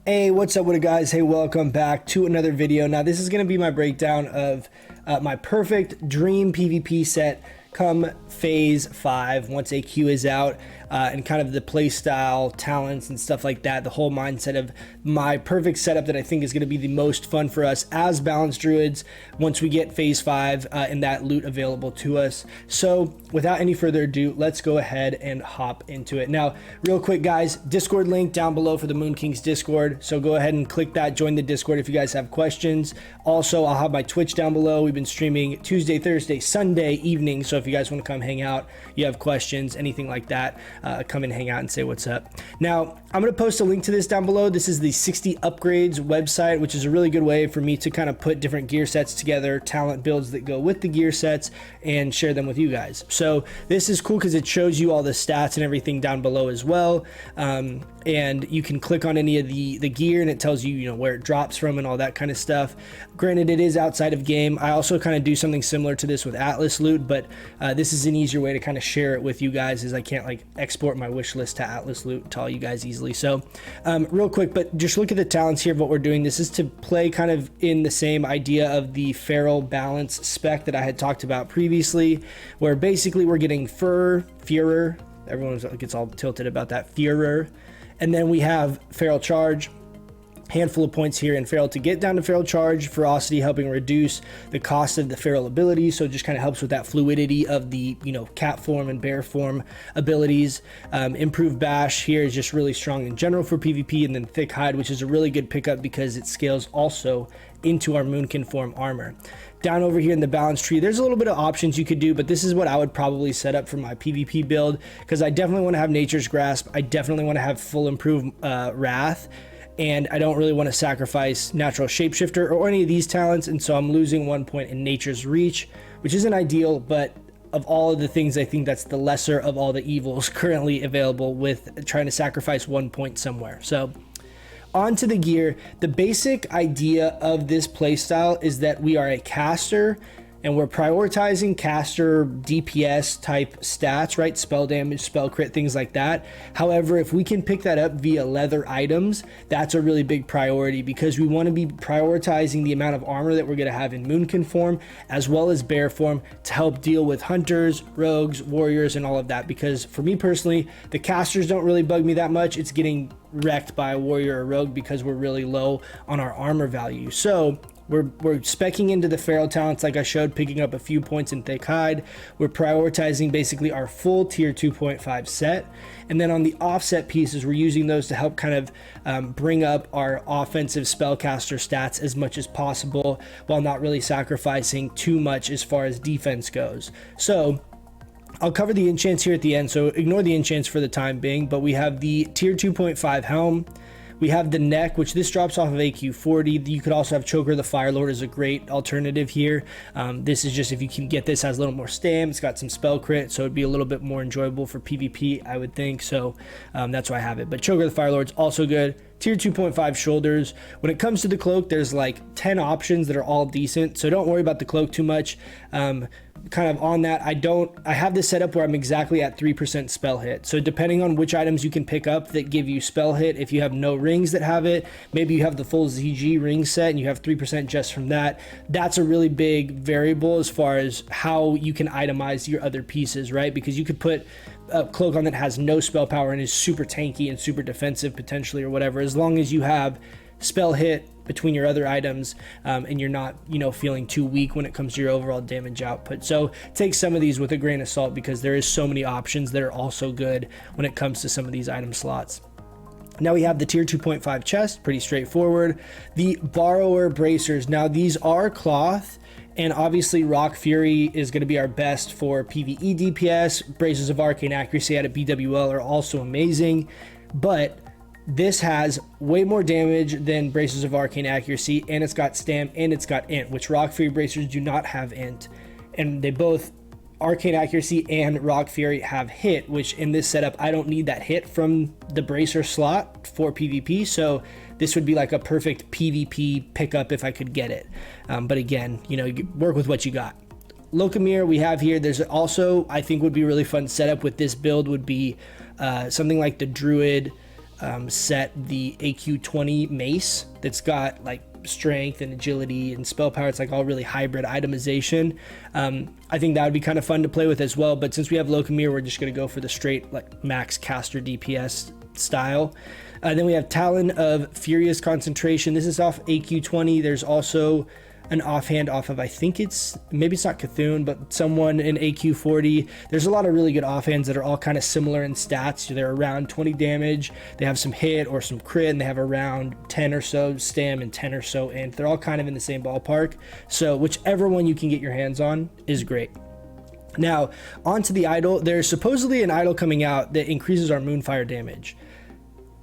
Hey, what's up with it, guys? Hey, welcome back to another video. Now this is going to be my breakdown of my perfect dream PvP set come phase 5 once AQ is out, and kind of the play style, talents and stuff like that, the whole mindset of my perfect setup that I think is going to be the most fun for us as balanced druids once we get phase 5 and that loot available to us. So without any further ado, let's go ahead and hop into it. Now real quick, guys, Discord link down below for the Moonking's Discord, so go ahead and click that, join the Discord if you guys have questions. Also, I'll have my Twitch down below. We've been streaming Tuesday, Thursday, Sunday evening, so if you guys want to come hang out, you have questions, anything like that, come and hang out and say what's up. Now I'm going to post a link to this down below. This is the 60 upgrades website, which is a really good way for me to kind of put different gear sets together, talent builds that go with the gear sets, and share them with you guys. So this is cool because it shows you all the stats and everything down below as well, and you can click on any of the gear and it tells you, you know, where it drops from and all that kind of stuff. Granted, it is outside of game. I also kind of do something similar to this with Atlas loot, but this is an easier way to kind of share it with you guys, as I can't like export my wish list to Atlas loot to all you guys easily. So real quick, but just look at the talents here of what we're doing. This is to play kind of in the same idea of the feral balance spec that I had talked about previously, where basically we're getting Führer. Everyone gets all tilted about that, Führer. And then we have feral charge, handful of points here in feral to get down to feral charge, ferocity helping reduce the cost of the feral ability, so it just kind of helps with that fluidity of the, you know, cat form and bear form abilities. Improved bash here is just really strong in general for PvP, and then thick hide, which is a really good pickup because it scales also into our Moonkin form armor. Down over here in the balance tree, there's a little bit of options you could do, but this is what I would probably set up for my PvP build, because I definitely want to have Nature's Grasp, I definitely want to have full improved Wrath, and I don't really want to sacrifice Natural Shapeshifter or any of these talents, and so I'm losing 1 point in Nature's Reach, which isn't ideal, but of all of the things, I think that's the lesser of all the evils currently available with trying to sacrifice 1 point somewhere. So onto the gear. The basic idea of this playstyle is that we are a caster and we're prioritizing caster DPS type stats, right? Spell damage, spell crit, things like that. However, if we can pick that up via leather items, that's a really big priority, because we want to be prioritizing the amount of armor that we're going to have in Moonkin form as well as bear form to help deal with hunters, rogues, warriors, and all of that. Because for me personally, the casters don't really bug me that much. It's getting wrecked by a warrior or rogue because we're really low on our armor value. So we're speccing into the feral talents like I showed, picking up a few points in thick hide. We're prioritizing basically our full tier 2.5 set, and then on the offset pieces, we're using those to help kind of bring up our offensive spellcaster stats as much as possible, while not really sacrificing too much as far as defense goes. So I'll cover the enchants here at the end, so ignore the enchants for the time being, but we have the tier 2.5 helm. We have the neck, which this drops off of AQ 40. You could also have Choker the Firelord as a great alternative here. This is just, if you can get this, has a little more stam. It's got some spell crit, so it'd be a little bit more enjoyable for PvP, I would think. So that's why I have it. But Choker the Firelord's also good. Tier 2.5 shoulders. When it comes to the cloak, there's like 10 options that are all decent, so don't worry about the cloak too much. Kind of on that, I have this set up where I'm exactly at 3% spell hit, so depending on which items you can pick up that give you spell hit, if you have no rings that have it, maybe you have the full ZG ring set and you have 3% just from that, that's a really big variable as far as how you can itemize your other pieces, right? Because you could put a cloak on that has no spell power and is super tanky and super defensive potentially, or whatever, as long as you have spell hit between your other items, and you're not, you know, feeling too weak when it comes to your overall damage output. So take some of these with a grain of salt, because there is so many options that are also good when it comes to some of these item slots. Now we have the tier 2.5 chest, pretty straightforward. The borrower bracers, now these are cloth, and obviously Rock Fury is going to be our best for PvE DPS. Braces of Arcane Accuracy out of BWL are also amazing, but this has way more damage than Braces of Arcane Accuracy, and it's got stam and it's got int, which Rock Fury bracers do not have int, and they both, Arcane Accuracy and Rock Fury, have hit, which in this setup I don't need that hit from the bracer slot for PvP, so this would be like a perfect PvP pickup if I could get it. But again, you know, you work with what you got. Locomere we have here. There's also, I think would be really fun setup with this build would be something like the Druid set the AQ20 mace that's got like strength and agility and spell power. It's like all really hybrid itemization. I think that would be kind of fun to play with as well, but since we have Locomir, we're just going to go for the straight like max caster DPS style. Then we have Talon of Furious Concentration. This is off AQ20. There's also an offhand off of, I think maybe it's not Cthulhu, but someone in AQ40. There's a lot of really good offhands that are all kind of similar in stats. They're around 20 damage, they have some hit or some crit, and they have around 10 or so stam and 10 or so int. They're all kind of in the same ballpark, so whichever one you can get your hands on is great. Now onto the idol. There's supposedly an idol coming out that increases our moonfire damage.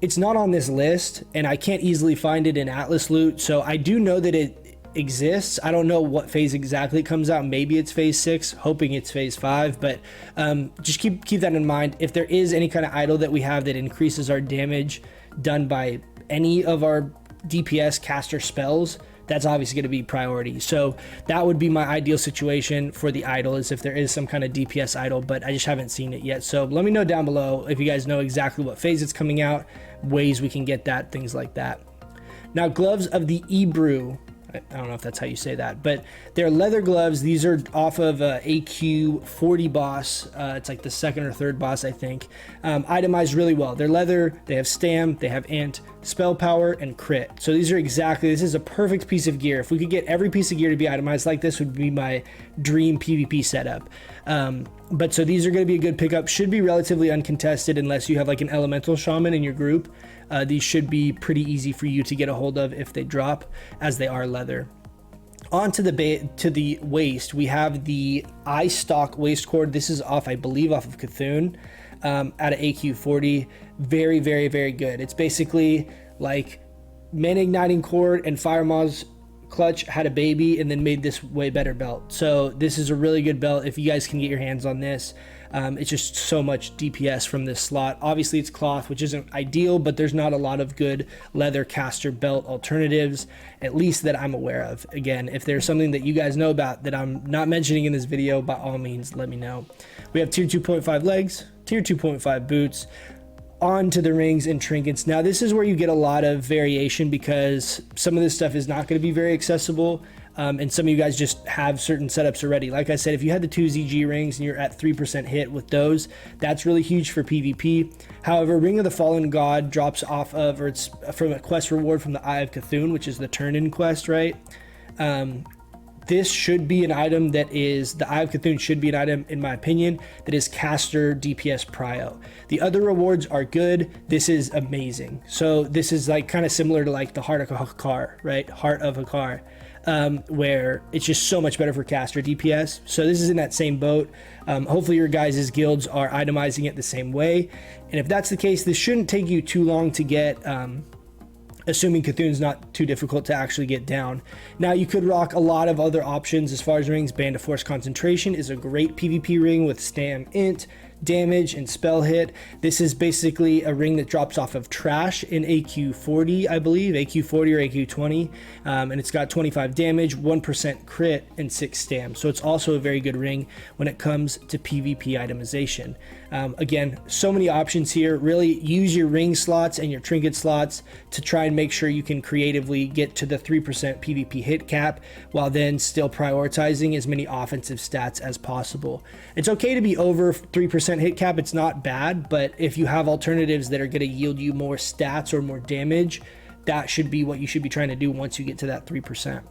It's not on this list and I can't easily find it in Atlas loot, so I do know that it exists. I don't know what phase exactly it comes out. Maybe it's phase 6, hoping it's phase 5, but just keep that in mind. If there is any kind of idol that we have that increases our damage done by any of our DPS caster spells, that's obviously going to be priority. So that would be my ideal situation for the idol, is if there is some kind of DPS idol, but I just haven't seen it yet. So let me know down below if you guys know exactly what phase it's coming out, ways we can get that, things like that. Now, gloves of the Ebrew. I don't know if that's how you say that, but they're leather gloves. These are off of AQ 40 boss. It's like the second or third boss, I think. Itemized really well. They're leather, they have stam, they have int, spell power, and crit. So these are this is a perfect piece of gear. If we could get every piece of gear to be itemized like this, would be my dream PvP setup. But so these are going to be a good pickup. Should be relatively uncontested unless you have like an elemental shaman in your group. These should be pretty easy for you to get a hold of if they drop, as they are leather. On to the waist, we have the eye stock waist cord. This is off, I believe, off of Cthulhu, out of AQ 40. Very, very, very good. It's basically like Mana Igniting Cord and Fire Maw's Clutch had a baby and then made this way better belt. So this is a really good belt if you guys can get your hands on this. It's just so much DPS from this slot. Obviously it's cloth, which isn't ideal, but there's not a lot of good leather caster belt alternatives, at least that I'm aware of. Again, if there's something that you guys know about that I'm not mentioning in this video, by all means let me know. We have tier 2.5 legs, tier 2.5 boots. On to the rings and trinkets. Now this is where you get a lot of variation, because some of this stuff is not going to be very accessible, and some of you guys just have certain setups already. Like I said, if you had the 2 ZG rings and you're at 3% hit with those, that's really huge for PvP. However, Ring of the Fallen God drops off of, or it's from a quest reward from the Eye of Cthulhu, which is the turn-in quest, right? This should be an item that is, the Eye of Cthulhu should be an item, in my opinion, that is caster DPS prio. The other rewards are good. This is amazing. So this is like kind of similar to like the Heart of Hakar, right? Heart of Hakar, where it's just so much better for caster DPS. So this is in that same boat. Hopefully your guys' guilds are itemizing it the same way. And if that's the case, this shouldn't take you too long to get, assuming Cthulhu's not too difficult to actually get down. Now you could rock a lot of other options as far as rings. Band of Force Concentration is a great PvP ring with stam, int, damage, and spell hit. This is basically a ring that drops off of trash in AQ 40, I believe, AQ 40 or AQ 20, and it's got 25 damage, 1% crit, and 6 stam. So it's also a very good ring when it comes to PvP itemization. Again, so many options here. Really use your ring slots and your trinket slots to try and make sure you can creatively get to the 3% PvP hit cap, while then still prioritizing as many offensive stats as possible. It's okay to be over 3% hit cap. It's not bad, but if you have alternatives that are going to yield you more stats or more damage, that should be what you should be trying to do once you get to that 3%.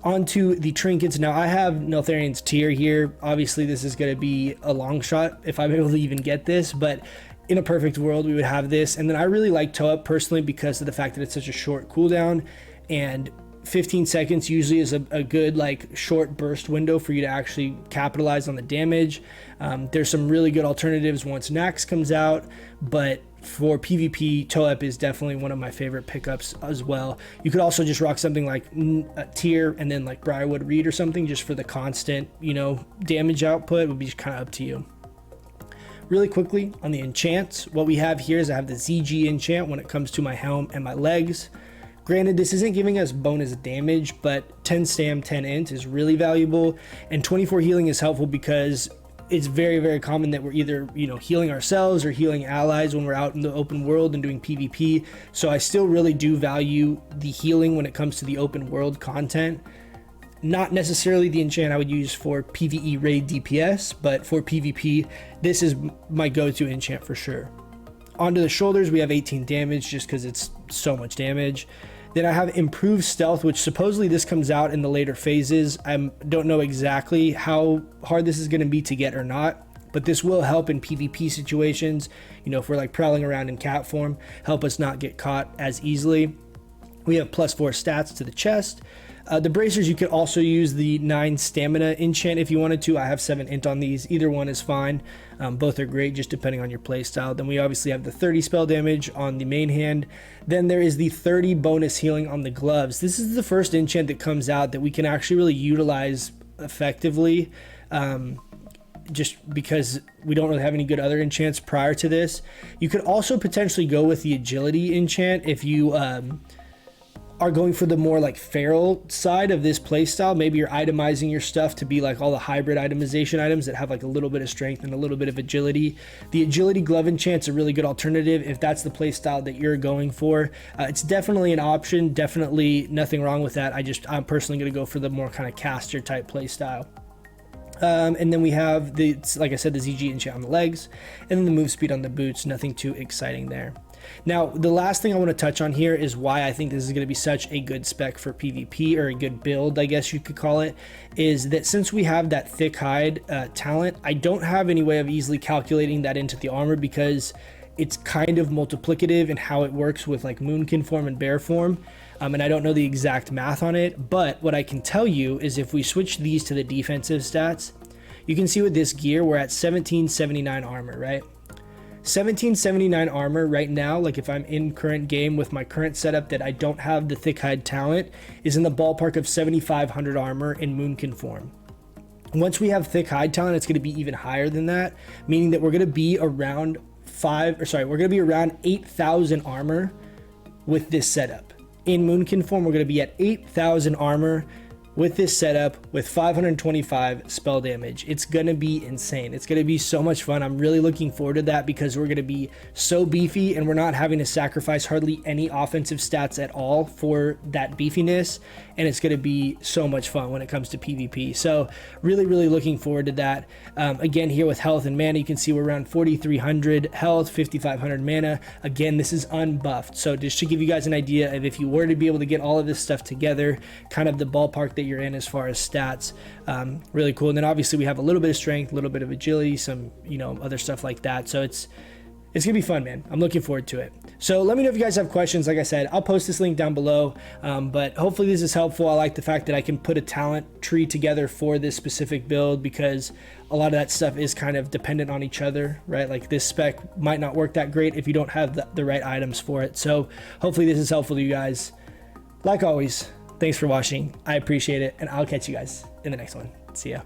Onto the trinkets. Now I have Neltharian's tier here. Obviously this is going to be a long shot if I'm able to even get this, but in a perfect world we would have this. And then I really like Toe Up personally because of the fact that it's such a short cooldown, and 15 seconds usually is a good like short burst window for you to actually capitalize on the damage. There's some really good alternatives once Nax comes out, but for PvP, Toe Up is definitely one of my favorite pickups as well. You could also just rock something like a tier and then like Briarwood Reed or something just for the constant, you know, damage output. It would be kind of up to you. Really quickly on the enchants, what we have here is I have the ZG enchant when it comes to my helm and my legs. Granted, this isn't giving us bonus damage, but 10 stam, 10 int is really valuable, and 24 healing is helpful because it's very, very common that we're either, you know, healing ourselves or healing allies when we're out in the open world and doing PvP. So I still really do value the healing when it comes to the open world content. Not necessarily the enchant I would use for PvE raid DPS, but for PvP, this is my go-to enchant for sure. Onto the shoulders, we have 18 damage just because it's so much damage. Then I have improved stealth, which supposedly this comes out in the later phases. I don't know exactly how hard this is going to be to get or not, but this will help in PvP situations. You know, if we're like prowling around in cat form, help us not get caught as easily. We have +4 stats to the chest. The bracers, you could also use the 9 stamina enchant if you wanted to. I have 7 int on these. Either one is fine. Both are great, just depending on your playstyle. Then we obviously have the 30 spell damage on the main hand. Then there is the 30 bonus healing on the gloves. This is the first enchant that comes out that we can actually really utilize effectively, just because we don't really have any good other enchants prior to this. You could also potentially go with the agility enchant if you are going for the more like feral side of this playstyle. Maybe you're itemizing your stuff to be like all the hybrid itemization items that have like a little bit of strength and a little bit of agility. The agility glove enchant's a really good alternative if that's the playstyle that you're going for. It's definitely an option, definitely nothing wrong with that. I'm personally going to go for the more kind of caster type playstyle. And then we have the, like I said, the ZG enchant on the legs, and then the move speed on the boots. Nothing too exciting there. Now, the last thing I want to touch on here is why I think this is going to be such a good spec for PvP, or a good build, I guess you could call it, is that since we have that thick hide talent, I don't have any way of easily calculating that into the armor, because it's kind of multiplicative in how it works with like Moonkin form and bear form. And I don't know the exact math on it, but what I can tell you is if we switch these to the defensive stats, you can see with this gear, we're at 1779 armor, right? 1779 armor right now, like if I'm in current game with my current setup that I don't have the thick hide talent, is in the ballpark of 7500 armor in Moonkin form. Once we have thick hide talent, it's going to be even higher than that, meaning that we're going to be around we're going to be around 8000 armor with this setup. In Moonkin form, we're going to be at 8000 armor with this setup with 525 spell damage. It's gonna be insane. It's gonna be so much fun. I'm really looking forward to that, because we're gonna be so beefy and we're not having to sacrifice hardly any offensive stats at all for that beefiness, and it's gonna be so much fun when it comes to PvP. So really, really looking forward to that. Again, here with health and mana, you can see we're around 4300 health, 5500 mana. Again, this is unbuffed. So just to give you guys an idea of if you were to be able to get all of this stuff together, kind of the ballpark that you're in as far as stats. Really cool. And then obviously we have a little bit of strength, a little bit of agility, some, you know, other stuff like that. So it's gonna be fun, man. I'm looking forward to it. So let me know if you guys have questions. Like I said, I'll post this link down below, but hopefully this is helpful. I like the fact that I can put a talent tree together for this specific build, because a lot of that stuff is kind of dependent on each other, right? Like this spec might not work that great if you don't have the right items for it. So hopefully this is helpful to you guys. Like always, thanks for watching. I appreciate it, and I'll catch you guys in the next one. See ya.